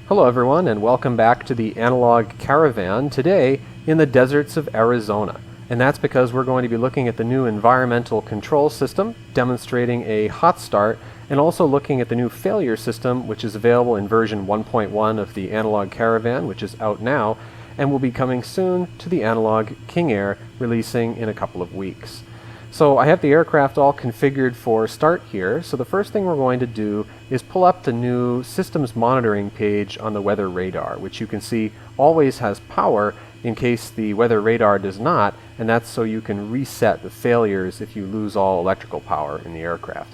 Hello everyone, and welcome back to the Analog Caravan, today in the deserts of Arizona. And that's because we're going to be looking at the new environmental control system, demonstrating a hot start, and also looking at the new failure system, which is available in version 1.1 of the Analog Caravan, which is out now, and will be coming soon to the Analog King Air, releasing in a couple of weeks. So I have the aircraft all configured for start here, so the first thing we're going to do is pull up the new systems monitoring page on the weather radar, which you can see always has power in case the weather radar does not, and that's so you can reset the failures if you lose all electrical power in the aircraft.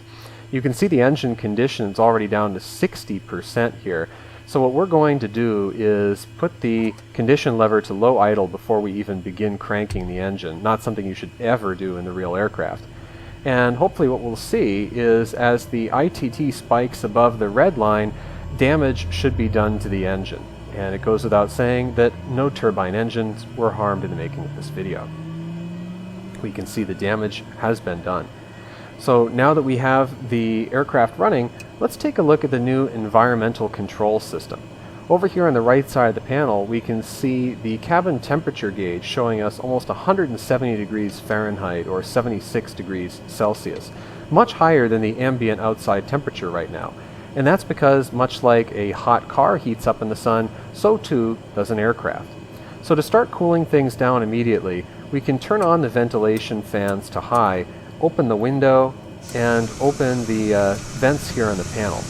You can see the engine condition is already down to 60% here. So what we're going to do is put the condition lever to low idle before we even begin cranking the engine, not something you should ever do in the real aircraft. And hopefully what we'll see is as the ITT spikes above the red line, damage should be done to the engine. And it goes without saying that no turbine engines were harmed in the making of this video. We can see the damage has been done. So now that we have the aircraft running, let's take a look at the new environmental control system. Over here on the right side of the panel, we can see the cabin temperature gauge showing us almost 170 degrees Fahrenheit or 76 degrees Celsius, much higher than the ambient outside temperature right now. And that's because, much like a hot car heats up in the sun, so too does an aircraft. So to start cooling things down immediately, we can turn on the ventilation fans to high, open the window, and open the vents here on the panel.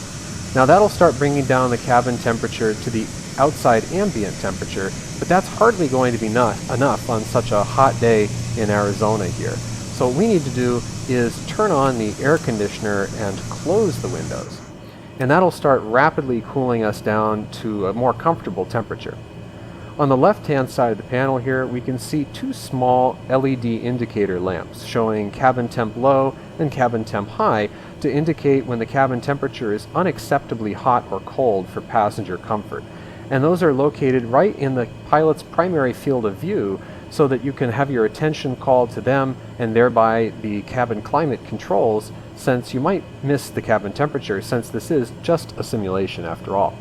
Now that'll start bringing down the cabin temperature to the outside ambient temperature, but that's hardly going to be enough on such a hot day in Arizona here. So what we need to do is turn on the air conditioner and close the windows. And that'll start rapidly cooling us down to a more comfortable temperature. On the left-hand side of the panel here, we can see two small LED indicator lamps showing cabin temp low and cabin temp high to indicate when the cabin temperature is unacceptably hot or cold for passenger comfort. And those are located right in the pilot's primary field of view so that you can have your attention called to them and thereby the cabin climate controls, since you might miss the cabin temperature since this is just a simulation after all.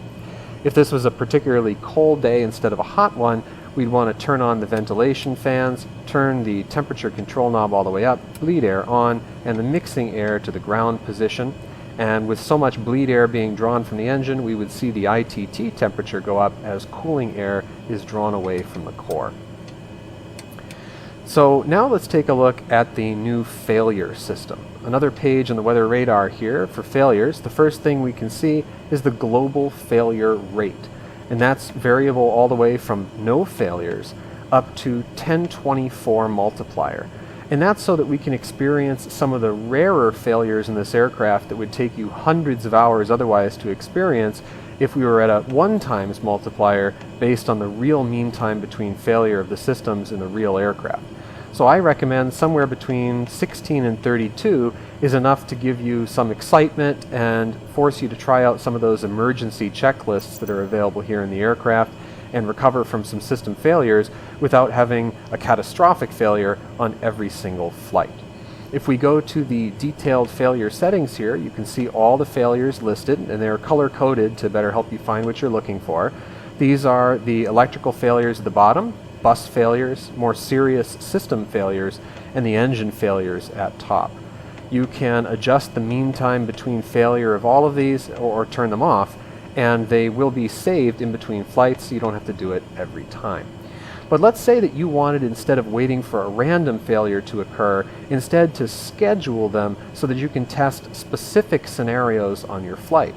If this was a particularly cold day instead of a hot one, we'd want to turn on the ventilation fans, turn the temperature control knob all the way up, bleed air on, and the mixing air to the ground position. And with so much bleed air being drawn from the engine, we would see the ITT temperature go up as cooling air is drawn away from the core. So now let's take a look at the new failure system. Another page on the weather radar here for failures. The first thing we can see is the global failure rate. And that's variable all the way from no failures up to 1024 multiplier. And that's so that we can experience some of the rarer failures in this aircraft that would take you hundreds of hours otherwise to experience if we were at a 1 times multiplier based on the real mean time between failure of the systems in the real aircraft. So I recommend somewhere between 16 and 32 is enough to give you some excitement and force you to try out some of those emergency checklists that are available here in the aircraft and recover from some system failures without having a catastrophic failure on every single flight. If we go to the detailed failure settings here, you can see all the failures listed, and they're color-coded to better help you find what you're looking for. These are the electrical failures at the bottom, bus failures, more serious system failures, and the engine failures at top. You can adjust the mean time between failure of all of these or turn them off, and they will be saved in between flights, so you don't have to do it every time. But let's say that you wanted, instead of waiting for a random failure to occur, instead to schedule them so that you can test specific scenarios on your flight.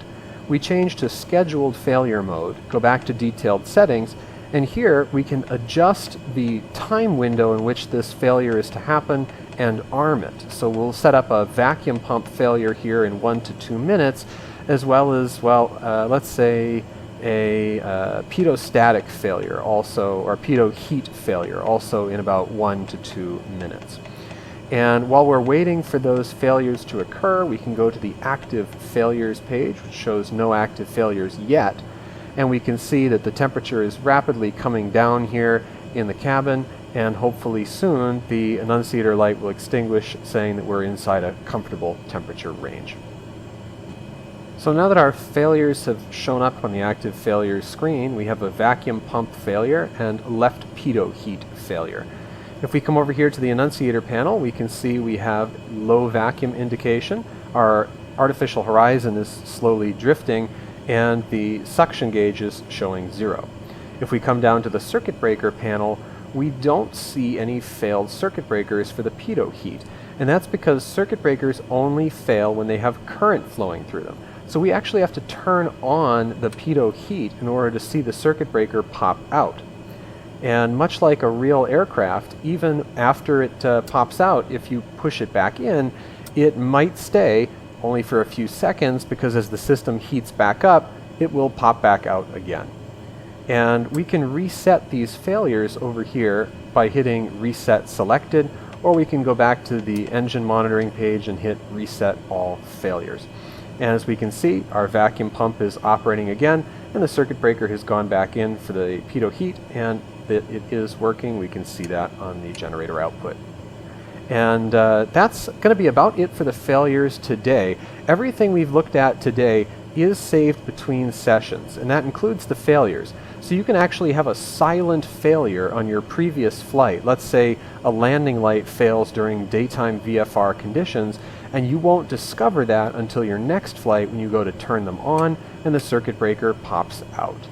We change to scheduled failure mode, go back to detailed settings, and here we can adjust the time window in which this failure is to happen and arm it. So we'll set up a vacuum pump failure here in 1 to 2 minutes, as well as, let's say a pedostatic failure also, or pedo heat failure also in about 1 to 2 minutes. And while we're waiting for those failures to occur, we can go to the active failures page, which shows no active failures yet. And we can see that the temperature is rapidly coming down here in the cabin, and hopefully soon the annunciator light will extinguish, saying that we're inside a comfortable temperature range. So now that our failures have shown up on the active failures screen, we have a vacuum pump failure and left pitot heat failure. If we come over here to the annunciator panel, we can see we have low vacuum indication. Our artificial horizon is slowly drifting and the suction gauge is showing 0. If we come down to the circuit breaker panel, we don't see any failed circuit breakers for the pitot heat. And that's because circuit breakers only fail when they have current flowing through them. So we actually have to turn on the pitot heat in order to see the circuit breaker pop out. And much like a real aircraft, even after it pops out, if you push it back in, it might stay only for a few seconds, because as the system heats back up, it will pop back out again. And we can reset these failures over here by hitting Reset Selected, or we can go back to the engine monitoring page and hit Reset All Failures. And as we can see, our vacuum pump is operating again, and the circuit breaker has gone back in for the pitot heat, and it is working. We can see that on the generator output. And that's going to be about it for the failures today. Everything we've looked at today is saved between sessions, and that includes the failures. So you can actually have a silent failure on your previous flight. Let's say a landing light fails during daytime VFR conditions, and you won't discover that until your next flight when you go to turn them on and the circuit breaker pops out.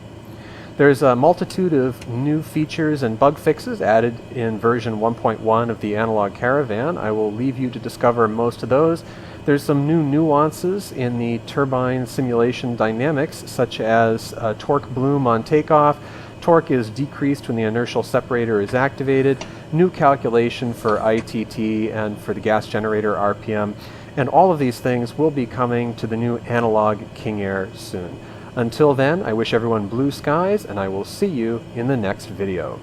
There's a multitude of new features and bug fixes added in version 1.1 of the Analog Caravan. I will leave you to discover most of those. There's some new nuances in the turbine simulation dynamics, such as torque bloom on takeoff. Torque is decreased when the inertial separator is activated. New calculation for ITT and for the gas generator RPM. And all of these things will be coming to the new Analog King Air soon. Until then, I wish everyone blue skies, and I will see you in the next video.